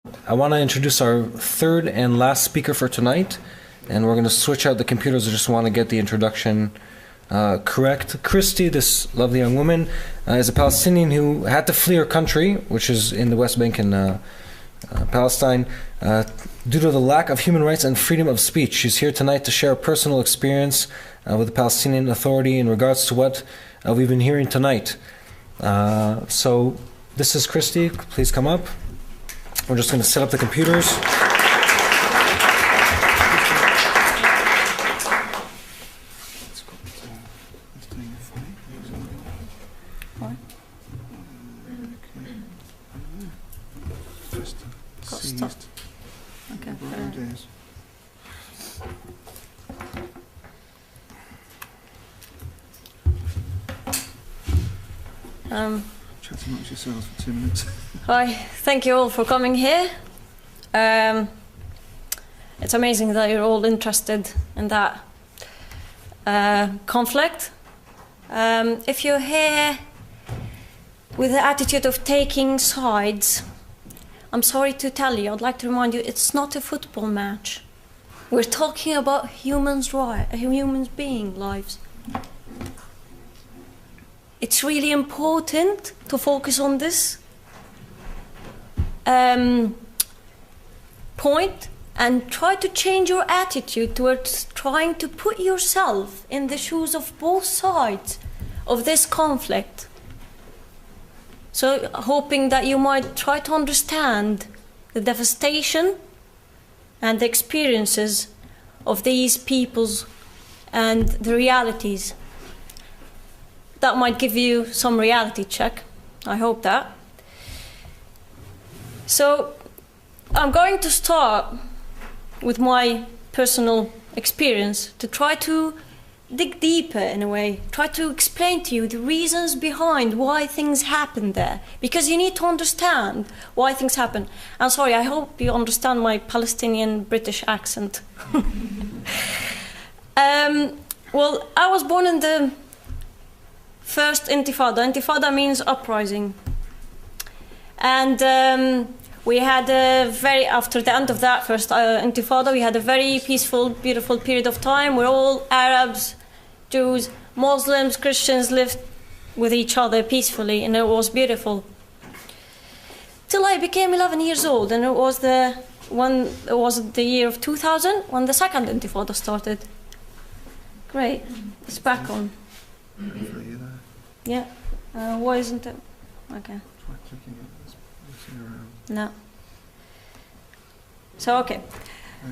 I want to introduce our third and last speaker for tonight, and we're going to switch out the computers. I just want to get the introduction correct. Christy, this lovely young woman, is a Palestinian who had to flee her country, which is in the West Bank in Palestine, due to the lack of human rights and freedom of speech. She's here tonight to share a personal experience with the Palestinian Authority in regards to what we've been hearing tonight. So this is Christy. Please come up. We're just going to set up the computers. Chat amongst yourselves for 2 minutes. Hi, thank you all for coming here. It's amazing that you're all interested in that conflict. If you're here with the attitude of taking sides, I'm sorry to tell you, I'd like to remind you, it's not a football match. We're talking about humans' being lives. It's really important to focus on this point and try to change your attitude towards trying to put yourself in the shoes of both sides of this conflict. So hoping that you might try to understand the devastation and the experiences of these peoples and the realities. That might give you some reality check. I hope that. So I'm going to start with my personal experience to try to dig deeper in a way, try to explain to you the reasons behind why things happen there, because you need to understand why things happen. I'm sorry, I hope you understand my Palestinian British accent. Well, I was born in the first Intifada. Intifada means uprising. And we had after the end of that first Intifada, we had a very peaceful, beautiful period of time where all Arabs, Jews, Muslims, Christians lived with each other peacefully, and it was beautiful. Till I became 11 years old, and it was the year of 2000 when the second Intifada started. Great, it's back on. Yeah. Why isn't it? Okay. Try clicking it. No. So, okay.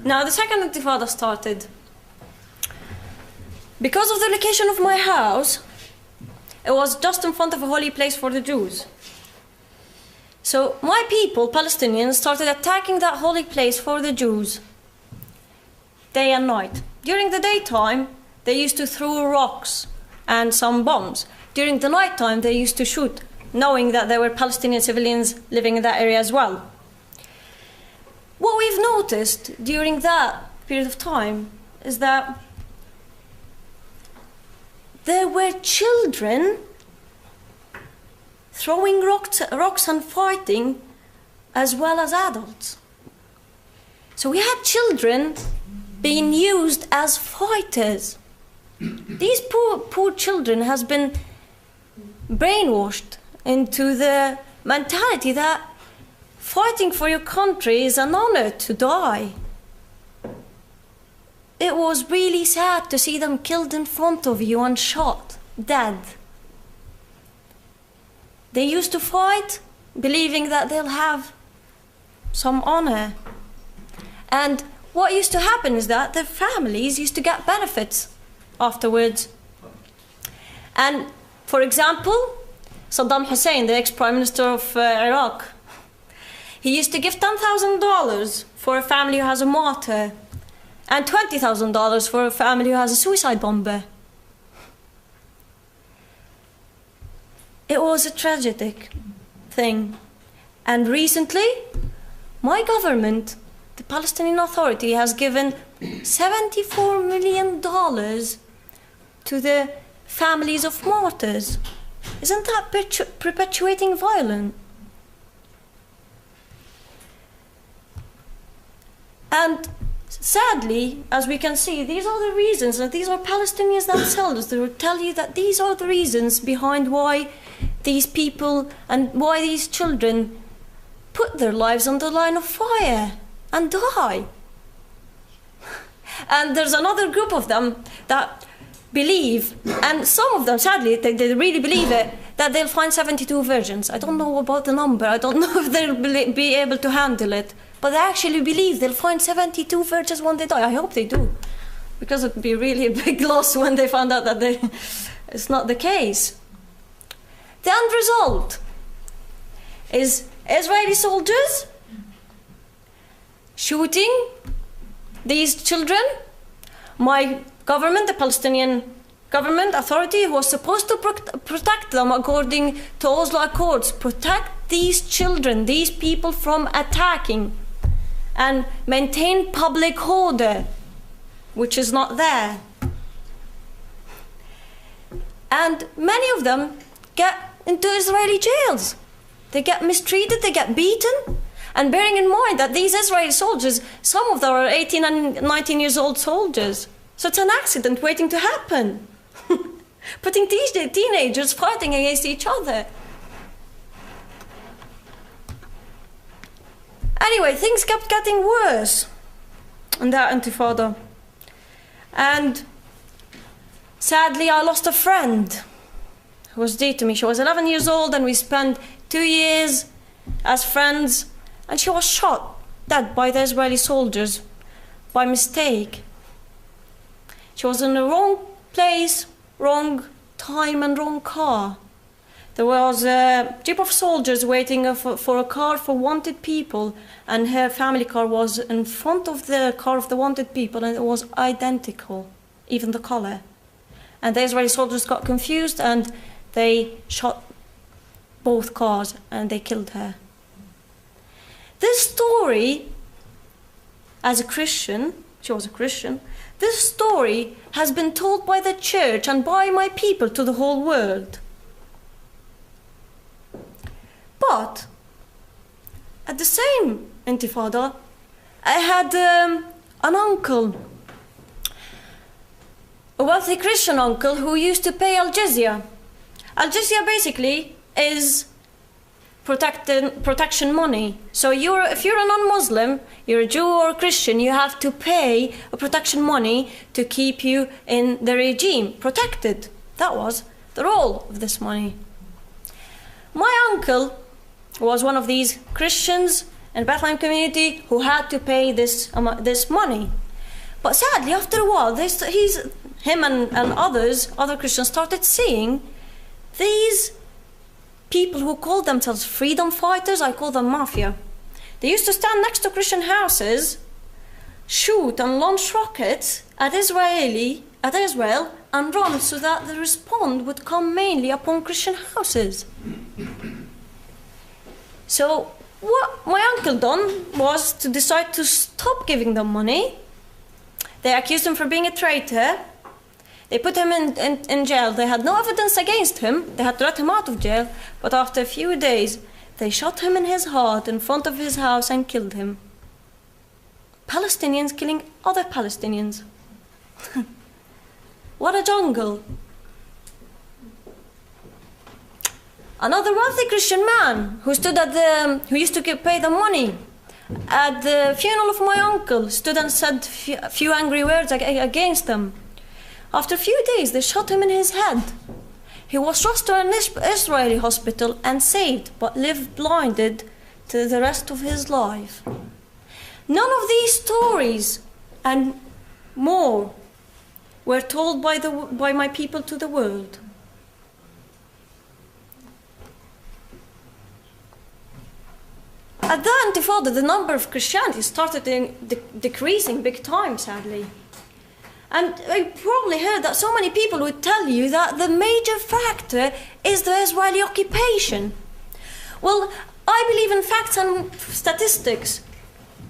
Now, the second Intifada started. Because of the location of my house, it was just in front of a holy place for the Jews. So, my people, Palestinians, started attacking that holy place for the Jews day and night. During the daytime, they used to throw rocks and some bombs. During the night time, they used to shoot, knowing that there were Palestinian civilians living in that area as well. What we've noticed during that period of time is that there were children throwing rocks and fighting as well as adults. So we had children being used as fighters. These poor children has been brainwashed into the mentality that fighting for your country is an honor to die. It was really sad to see them killed in front of you and shot, dead. They used to fight, believing that they'll have some honor. And what used to happen is that their families used to get benefits afterwards. And for example, Saddam Hussein, the ex-prime minister of Iraq, he used to give $10,000 for a family who has a martyr and $20,000 for a family who has a suicide bomber. It was a tragic thing. And recently, my government, the Palestinian Authority, has given $74 million to the families of martyrs. Isn't that perpetuating violence? And sadly, as we can see, these are the reasons, and these are Palestinians themselves. They will tell you that these are the reasons behind why these people and why these children put their lives on the line of fire and die. And there's another group of them that believe, and some of them, sadly, they really believe it, that they'll find 72 virgins. I don't know about the number. I don't know if they'll be able to handle it. But they actually believe they'll find 72 virgins when they die. I hope they do. Because it would be really a big loss when they found out that it's not the case. The end result is Israeli soldiers shooting these children. My government, the Palestinian government authority, who was supposed to protect them according to Oslo Accords, protect these children, these people from attacking and maintain public order, which is not there. And many of them get into Israeli jails. They get mistreated, they get beaten. And bearing in mind that these Israeli soldiers, some of them are 18 and 19 years old soldiers. So it's an accident waiting to happen. Putting these teenagers fighting against each other. Anyway, things kept getting worse in that intifada. And sadly, I lost a friend who was dear to me. She was 11 years old, and we spent 2 years as friends. And she was shot dead by the Israeli soldiers by mistake. She was in the wrong place, wrong time, and wrong car. There was a jeep of soldiers waiting for a car for wanted people, and her family car was in front of the car of the wanted people, and it was identical, even the color. And the Israeli soldiers got confused, and they shot both cars, and they killed her. This story, as a Christian, she was a Christian, this story has been told by the church and by my people to the whole world. But at the same intifada, I had an uncle, a wealthy Christian uncle who used to pay al-jizya. Al-jizya basically is protection money. So if you're a non-Muslim, you're a Jew or a Christian, you have to pay a protection money to keep you in the regime, protected. That was the role of this money. My uncle was one of these Christians in Bethlehem community who had to pay this money. But sadly, after a while, him and other Christians started seeing these people who called themselves freedom fighters. I call them mafia. They used to stand next to Christian houses, shoot and launch rockets at Israel and run so that the response would come mainly upon Christian houses. So what my uncle done was to decide to stop giving them money. They accused him for being a traitor. They put him in jail. They had no evidence against him. They had to let him out of jail. But after a few days, they shot him in his heart in front of his house and killed him. Palestinians killing other Palestinians. What a jungle. Another wealthy Christian man who used to pay the money at the funeral of my uncle stood and said a few angry words against them. After a few days, they shot him in his head. He was rushed to an Israeli hospital and saved, but lived blinded to the rest of his life. None of these stories and more were told by my people to the world. At the Intifada, the number of Christianity started decreasing big time, sadly. And I probably heard that so many people would tell you that the major factor is the Israeli occupation. Well, I believe in facts and statistics.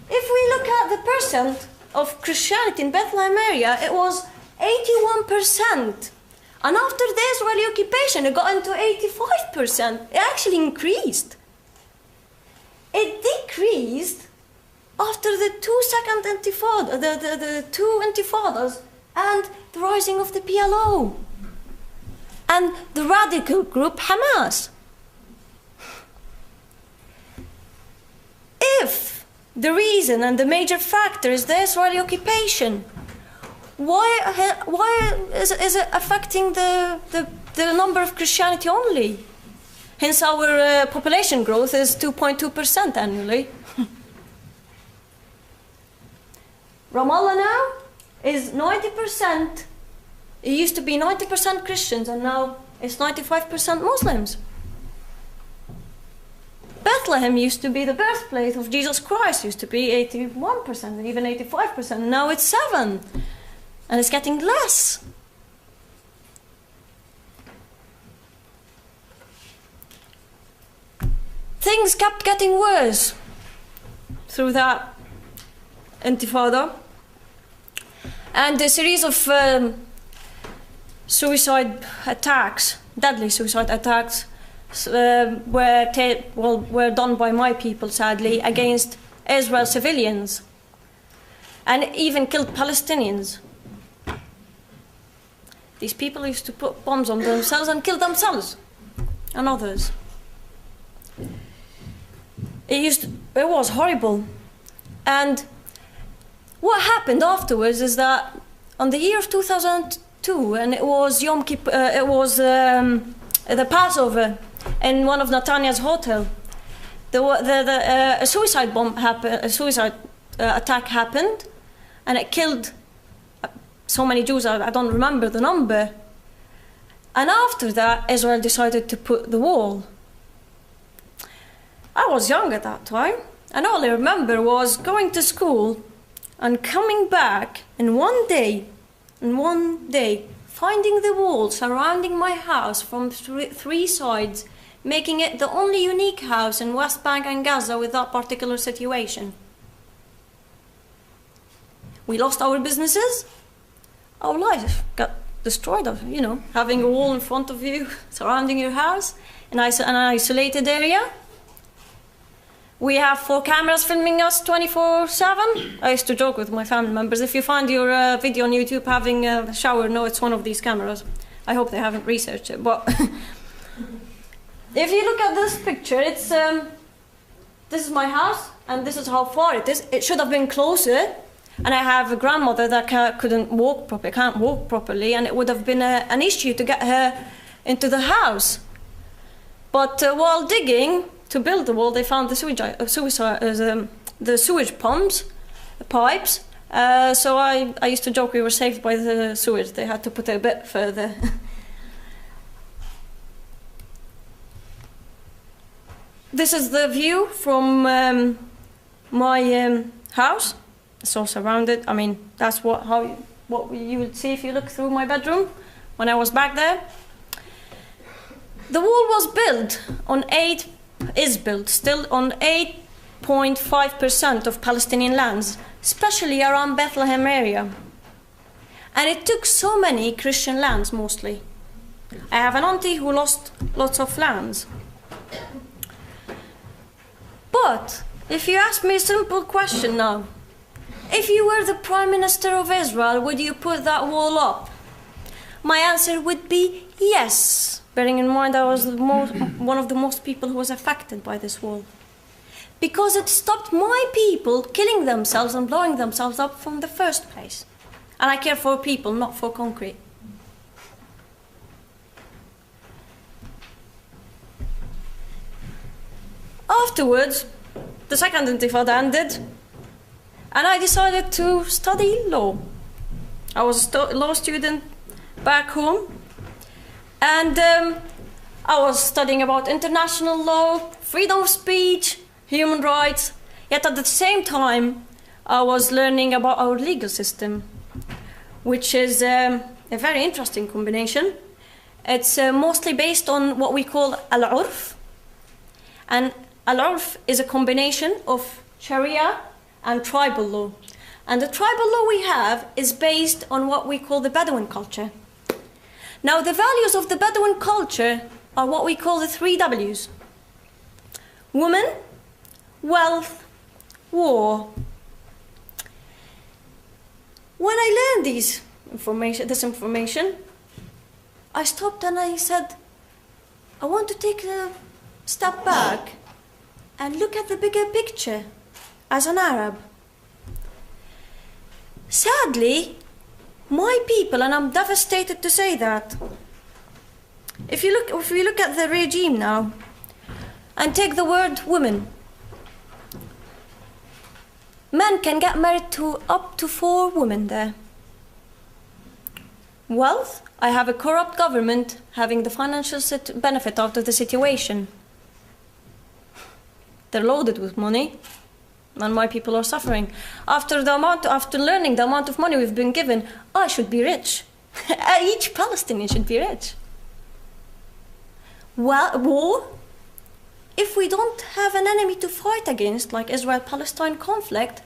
If we look at the percent of Christianity in Bethlehem area, it was 81%. And after the Israeli occupation, it got into 85%. It actually increased. It decreased after the 2 second intifada, the two intifadas, and the rising of the PLO, and the radical group Hamas. If the reason and the major factor is the Israeli occupation, why is it affecting the number of Christianity only? Hence our population growth is 2.2% annually. Ramallah now is 90%. It used to be 90% Christians, and now it's 95% Muslims. Bethlehem used to be the birthplace of Jesus Christ, used to be 81% and even 85%. Now it's 7%, and it's getting less. Things kept getting worse through that intifada, and a series of suicide attacks, deadly suicide attacks, were done by my people, sadly, against Israel civilians, and even killed Palestinians. These people used to put bombs on themselves and kill themselves and others. It was horrible. And what happened afterwards is that on the year of 2002, and it was Yom Kippur, it was the Passover in one of Netanyah's hotel, a suicide bomb happened, a suicide attack happened, and it killed so many Jews. I don't remember the number. And after that, Israel decided to put the wall. I was young at that time, and all I remember was going to school and coming back, and one day, finding the wall surrounding my house from three sides, making it the only unique house in West Bank and Gaza with that particular situation. We lost our businesses, our life got destroyed, having a wall in front of you, surrounding your house, in an isolated area. We have 4 cameras filming us 24/7. I used to joke with my family members, if you find your video on YouTube having a shower, no, it's one of these cameras. I hope they haven't researched it, but if you look at this picture, it's this is my house, and this is how far it is. It should have been closer, and I have a grandmother that can't walk properly, and it would have been an issue to get her into the house. But while digging to build the wall, they found the sewage pipes. So I used to joke we were saved by the sewage. They had to put it a bit further. This is the view from my house. It's all surrounded. I mean, that's what you would see if you look through my bedroom when I was back there. The wall was built on 8.5% of Palestinian lands, especially around Bethlehem area. And it took so many Christian lands, mostly. I have an auntie who lost lots of lands. But if you ask me a simple question now, if you were the Prime Minister of Israel, would you put that wall up? My answer would be yes, bearing in mind I was one of the most people who was affected by this wall. Because it stopped my people killing themselves and blowing themselves up from the first place. And I care for people, not for concrete. Afterwards, the second intifada ended, and I decided to study law. I was a law student back home, and I was studying about international law, freedom of speech, human rights, yet at the same time I was learning about our legal system, which is a very interesting combination. It's mostly based on what we call al-urf, and al-urf is a combination of Sharia and tribal law. And the tribal law we have is based on what we call the Bedouin culture. Now, the values of the Bedouin culture are what we call the 3 Ws. Woman, wealth, war. when I learned this information, I stopped and I said, I want to take a step back and look at the bigger picture as an Arab. Sadly, my people, and I'm devastated to say that, if we look at the regime now and take the word women, men can get married to up to 4 women there. Wealth, I have a corrupt government having the financial benefit out of the situation. They're loaded with money, and my people are suffering. After learning the amount of money we've been given, I should be rich. Each Palestinian should be rich. Well, war, if we don't have an enemy to fight against, like Israel-Palestine conflict,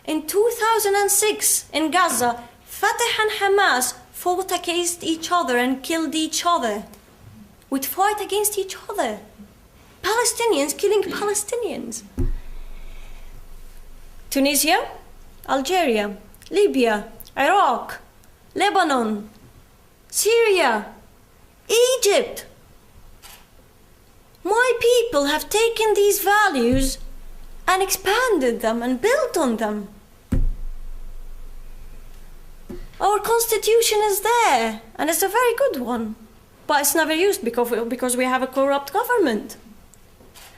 in 2006 in Gaza, Fatah and Hamas fought against each other and killed each other. We'd fight against each other. Palestinians killing Palestinians. Tunisia, Algeria, Libya, Iraq, Lebanon, Syria, Egypt. My people have taken these values and expanded them and built on them. Our constitution is there, and it's a very good one, but it's never used because we have a corrupt government.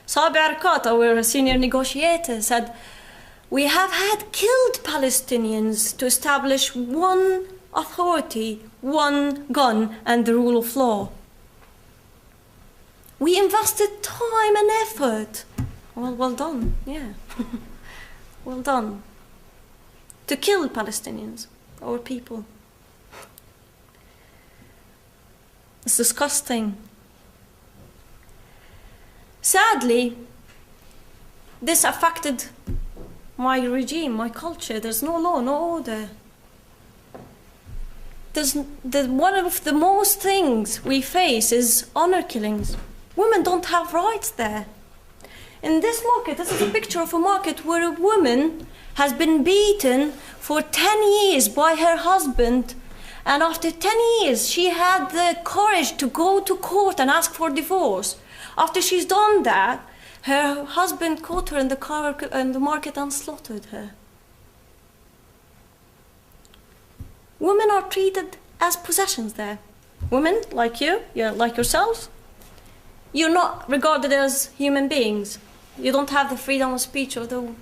Sabi Arkat, our senior negotiator, said, we have had killed Palestinians to establish one authority, one gun, and the rule of law. We invested time and effort. Well done, yeah. Well done. To kill Palestinians, our people. It's disgusting. Sadly, this affected my regime, my culture. There's no law, no order. One of the most things we face is honor killings. Women don't have rights there. In this market, this is a picture of a market where a woman has been beaten for 10 years by her husband, and after 10 years she had the courage to go to court and ask for divorce. After she's done that, her husband caught her in the market and slaughtered her. Women are treated as possessions there. Women, like you, like yourselves, you're not regarded as human beings. You don't have the freedom of speech or the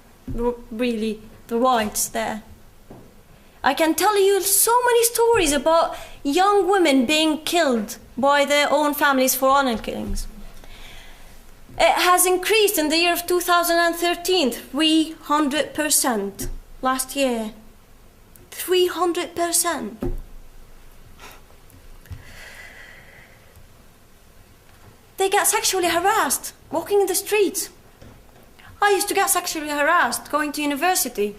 rights there. I can tell you so many stories about young women being killed by their own families for honor killings. It has increased in the year of 2013, 300% last year. 300%. They get sexually harassed walking in the streets. I used to get sexually harassed going to university.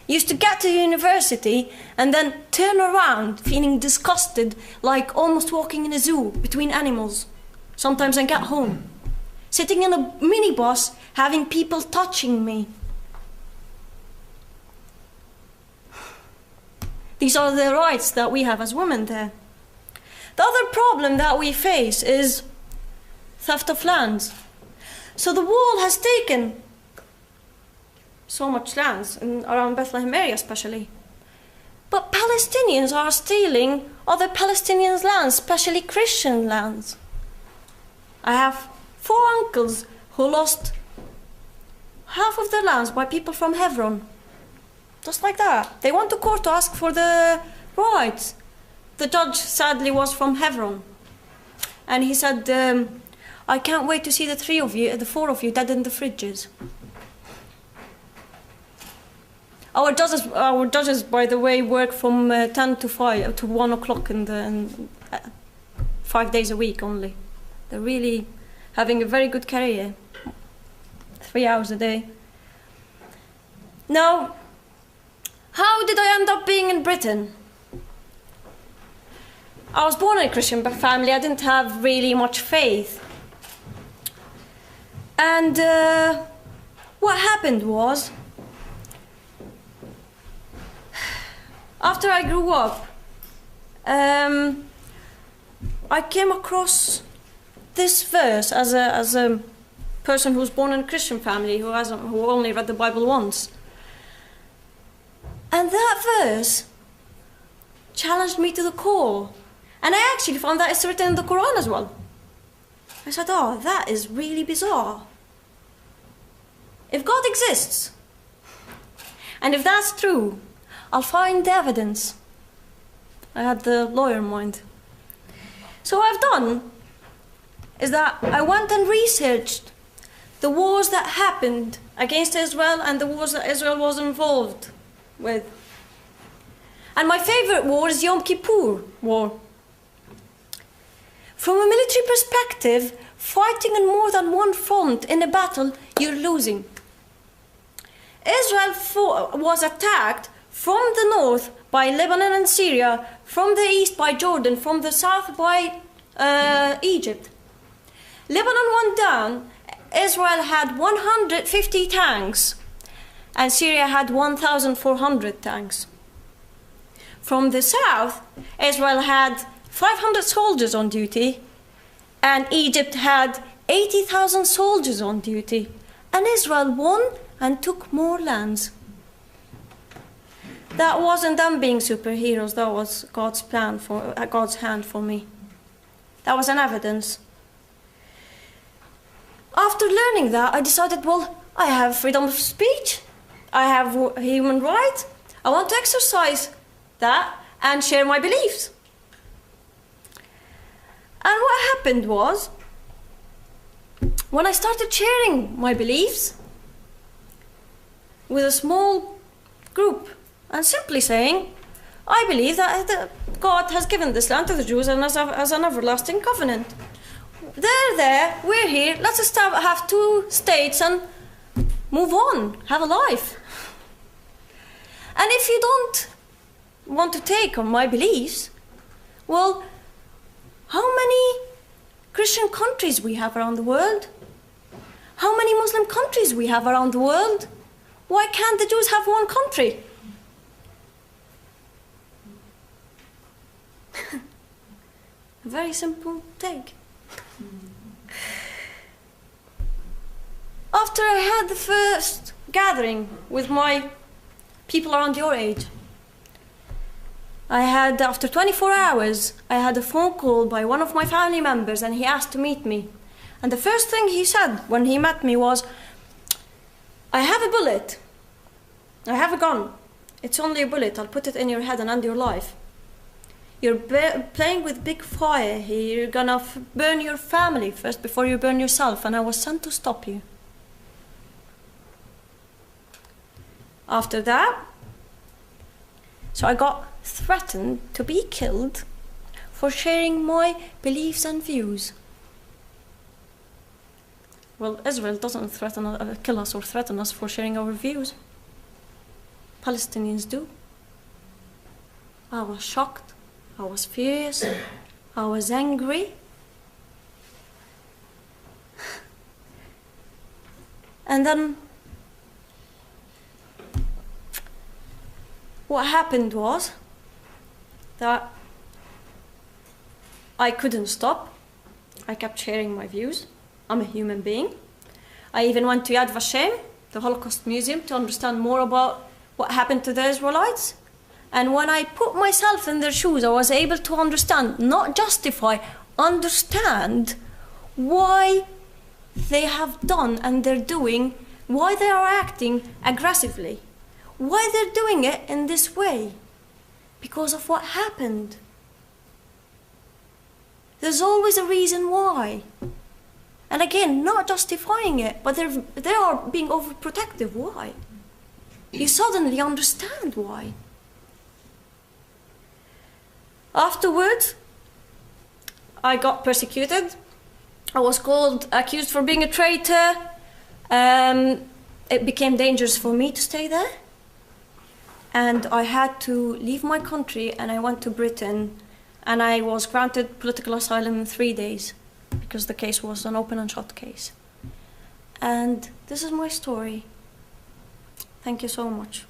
Used to get to university and then turn around feeling disgusted, like almost walking in a zoo between animals. Sometimes I get home, sitting in a minibus, having people touching me. These are the rights that we have as women there. The other problem that we face is theft of lands. So the wall has taken so much lands around Bethlehem area especially. But Palestinians are stealing other Palestinians' lands, especially Christian lands. I have 4 uncles who lost half of their lands by people from Hebron. Just like that. They went to court to ask for the rights. The judge sadly was from Hebron. And he said, I can't wait to see the 4 of you dead in the fridges. Our judges, by the way, work from 10 to 1 o'clock in 5 days a week only. They're really having a very good career. 3 hours a day. Now, how did I end up being in Britain? I was born in a Christian family. I didn't have really much faith. And what happened was, after I grew up, I came across this verse as a person who was born in a Christian family who only read the Bible once. And that verse challenged me to the core. And I actually found that it's written in the Quran as well. I said, oh, that is really bizarre. If God exists, and if that's true, I'll find the evidence. I had the lawyer in mind. So what I've done is that I went and researched the wars that happened against Israel and the wars that Israel was involved with. And my favorite war is Yom Kippur War. From a military perspective, fighting on more than one front in a battle, you're losing. Israel was attacked from the north by Lebanon and Syria, from the east by Jordan, from the south by Egypt. Lebanon went down, Israel had 150 tanks, and Syria had 1,400 tanks. From the south, Israel had 500 soldiers on duty, and Egypt had 80,000 soldiers on duty, and Israel won and took more lands. That wasn't them being superheroes, that was God's plan God's hand for me. That was an evidence. After learning that, I decided, well, I have freedom of speech, I have human rights, I want to exercise that and share my beliefs. And what happened was, when I started sharing my beliefs with a small group and simply saying, I believe that God has given this land to the Jews and as an everlasting covenant. They're there, we're here, let's have 2 states and move on, have a life. And if you don't want to take on my beliefs, well, how many Christian countries we have around the world? How many Muslim countries we have around the world? Why can't the Jews have one country? A very simple take. After I had the first gathering with my people around your age, after 24 hours, I had a phone call by one of my family members and he asked to meet me. And the first thing he said when he met me was, I have a bullet. I have a gun. It's only a bullet. I'll put it in your head and end your life. You're playing with big fire here. You're gonna burn your family first before you burn yourself, and I was sent to stop you. After that, so I got threatened to be killed for sharing my beliefs and views. Well, Israel doesn't kill us or threaten us for sharing our views. Palestinians do. I was shocked. I was furious. I was angry. And then what happened was that I couldn't stop. I kept sharing my views. I'm a human being. I even went to Yad Vashem, the Holocaust Museum, to understand more about what happened to the Israelites. And when I put myself in their shoes, I was able to understand, not justify, understand why they have done and they're doing, why they are acting aggressively, why they're doing it in this way, because of what happened. There's always a reason why. And again, not justifying it, but they are being overprotective. Why? You suddenly understand why. Afterwards, I got persecuted. I was accused for being a traitor. It became dangerous for me to stay there. And I had to leave my country, and I went to Britain, and I was granted political asylum in 3 days because the case was an open and shut case. And this is my story. Thank you so much.